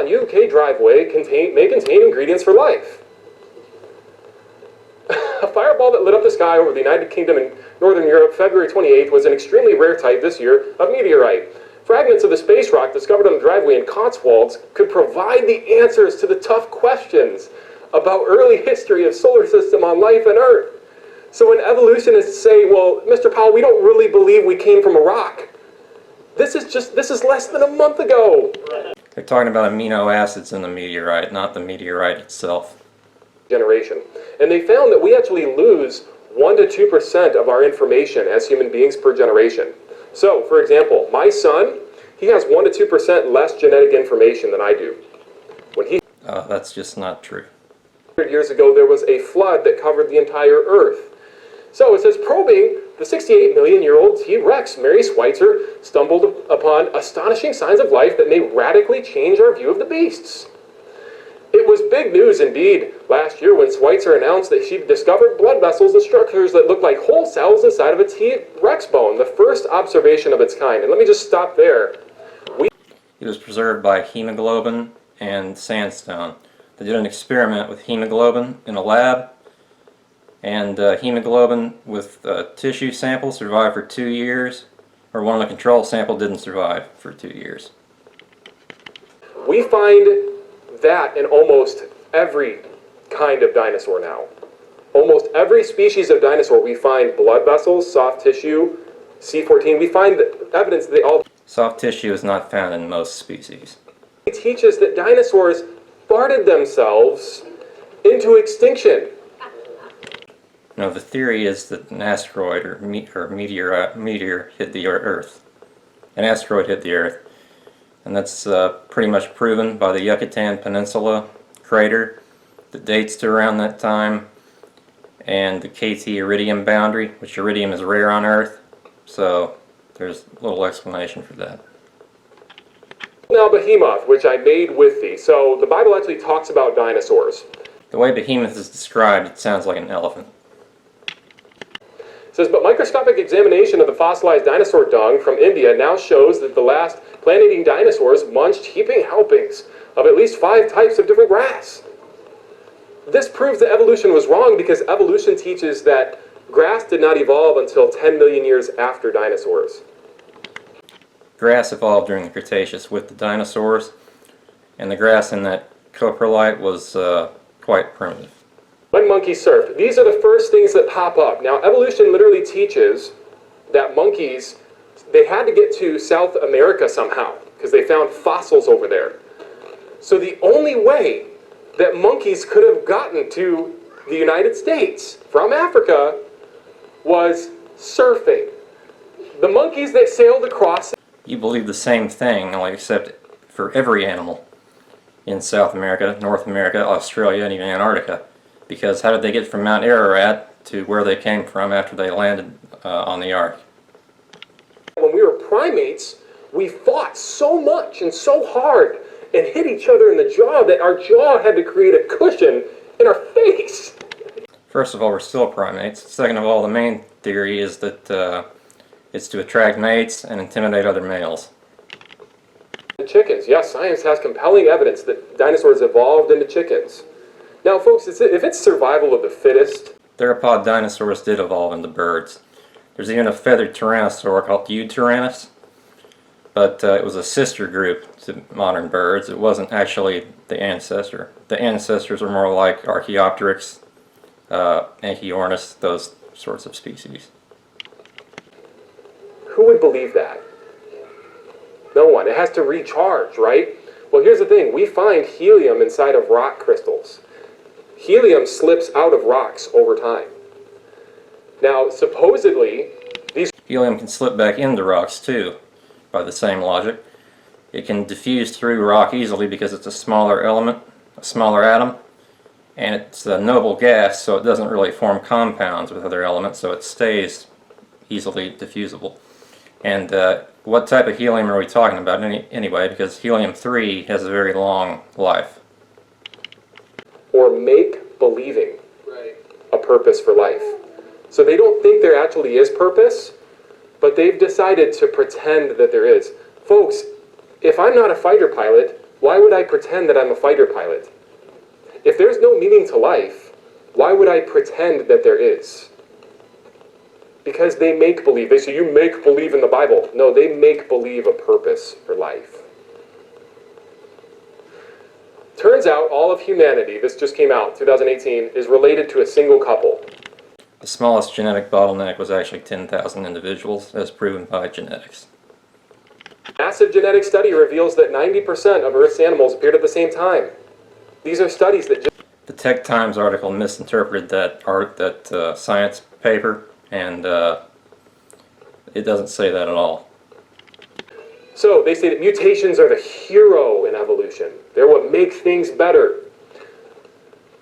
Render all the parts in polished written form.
on UK driveway may contain ingredients for life. A fireball that lit up the sky over the United Kingdom and Northern Europe February 28th was an extremely rare type this year of meteorite. Fragments of the space rock discovered on the driveway in Cotswolds could provide the answers to the tough questions about early history of solar system on life and Earth. So when evolutionists say, well, Mr. Powell, we don't really believe we came from a rock. This is less than a month ago. They're talking about amino acids in the meteorite, not the meteorite itself. Generation. And they found that we actually lose 1 to 2% of our information as human beings per generation. So, for example, my son, he has 1 to 2% less genetic information than I do. That's just not true. 100 years ago, there was a flood that covered the entire Earth. So it says, probing the 68-million-year-old T-Rex, Mary Schweitzer stumbled upon astonishing signs of life that may radically change our view of the beasts. It was big news indeed last year when Schweitzer announced that she'd discovered blood vessels and structures that looked like whole cells inside of a T-Rex bone, the first observation of its kind. And let me just stop there. It was preserved by hemoglobin and sandstone. They did an experiment with hemoglobin in a lab, and hemoglobin with tissue sample survived for 2 years, or one of the control sample didn't survive for 2 years. We find that in almost every kind of dinosaur now. Almost every species of dinosaur, we find blood vessels, soft tissue, C14. We find evidence that they all... Soft tissue is not found in most species. It teaches that dinosaurs farted themselves into extinction. No, the theory is that an asteroid or meteor hit the Earth. An asteroid hit the Earth. And that's pretty much proven by the Yucatan Peninsula crater that dates to around that time, and the KT iridium boundary, which iridium is rare on Earth. So there's a little explanation for that. Now Behemoth, which I made with thee. So the Bible actually talks about dinosaurs. The way Behemoth is described, it sounds like an elephant. It says, but microscopic examination of the fossilized dinosaur dung from India now shows that the last plant-eating dinosaurs munched heaping helpings of at least 5 types of different grass. This proves that evolution was wrong because evolution teaches that grass did not evolve until 10 million years after dinosaurs. Grass evolved during the Cretaceous with the dinosaurs, and the grass in that coprolite was quite primitive. When monkeys surfed, these are the first things that pop up. Now, evolution literally teaches that monkeys, they had to get to South America somehow because they found fossils over there. So the only way that monkeys could have gotten to the United States from Africa was surfing. The monkeys that sailed across... You believe the same thing, only except for every animal in South America, North America, Australia, and even Antarctica. Because how did they get from Mount Ararat to where they came from after they landed on the Ark? When we were primates, we fought so much and so hard and hit each other in the jaw that our jaw had to create a cushion in our face. First of all, we're still primates. Second of all, the main theory is that it's to attract mates and intimidate other males. Chickens. Yes, science has compelling evidence that dinosaurs evolved into chickens. Now, folks, if it's survival of the fittest... Theropod dinosaurs did evolve into birds. There's even a feathered tyrannosaur called Eutyrannus, but it was a sister group to modern birds. It wasn't actually the ancestor. The ancestors are more like Archaeopteryx, Anchiornis, those sorts of species. Who would believe that? No one. It has to recharge, right? Well, here's the thing. We find helium inside of rock crystals. Helium slips out of rocks over time. Now, supposedly, these... Helium can slip back into rocks, too, by the same logic. It can diffuse through rock easily because it's a smaller element, a smaller atom, and it's a noble gas, so it doesn't really form compounds with other elements, so it stays easily diffusible. And what type of helium are we talking about anyway? Because helium-3 has a very long life. Or make believing a purpose for life. So they don't think there actually is purpose, but they've decided to pretend that there is. Folks, if I'm not a fighter pilot, Why would I pretend that I'm a fighter pilot? If there's no meaning to life, why would I pretend that there is? Because they make believe. They say, you make believe in the Bible. No, they make believe a purpose for life. Turns out all of humanity, this just came out, 2018, is related to a single couple. The smallest genetic bottleneck was actually 10,000 individuals, as proven by genetics. Massive genetic study reveals that 90% of Earth's animals appeared at the same time. These are studies that just... The Tech Times article misinterpreted that science paper, and it doesn't say that at all. So they say that mutations are the hero in evolution. They're what make things better.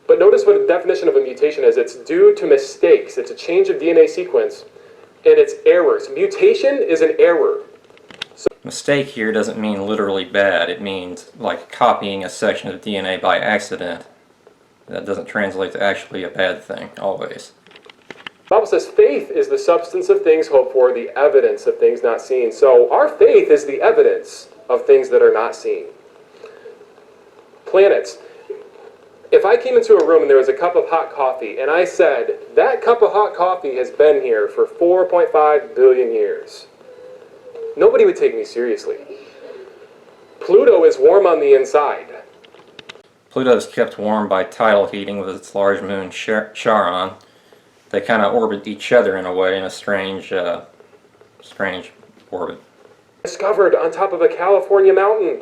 But notice what the definition of a mutation is. It's due to mistakes. It's a change of DNA sequence, and it's errors. Mutation is an error. Mistake here doesn't mean literally bad. It means like copying a section of DNA by accident. That doesn't translate to actually a bad thing, always. The Bible says faith is the substance of things hoped for, the evidence of things not seen. So our faith is the evidence of things that are not seen. Planets. If I came into a room and there was a cup of hot coffee and I said, that cup of hot coffee has been here for 4.5 billion years, nobody would take me seriously. Pluto is warm on the inside. Pluto is kept warm by tidal heating with its large moon Charon. They kind of orbit each other in a way, in a strange orbit. Discovered on top of a California mountain.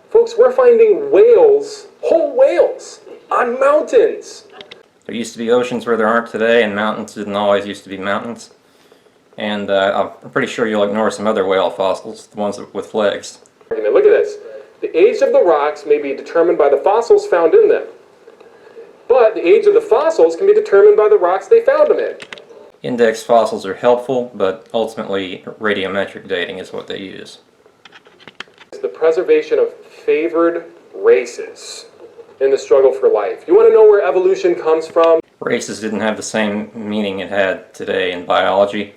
Folks, we're finding whales, whole whales, on mountains. There used to be oceans where there aren't today, and mountains didn't always used to be mountains. And I'm pretty sure you'll ignore some other whale fossils, the ones with legs. Look at this. The age of the rocks may be determined by the fossils found in them. But the age of the fossils can be determined by the rocks they found them in. Index fossils are helpful, but ultimately radiometric dating is what they use. It's the preservation of favored races in the struggle for life. You want to know where evolution comes from? Races didn't have the same meaning it had today in biology,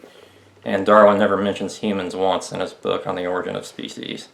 and Darwin never mentions humans once in his book on the origin of species.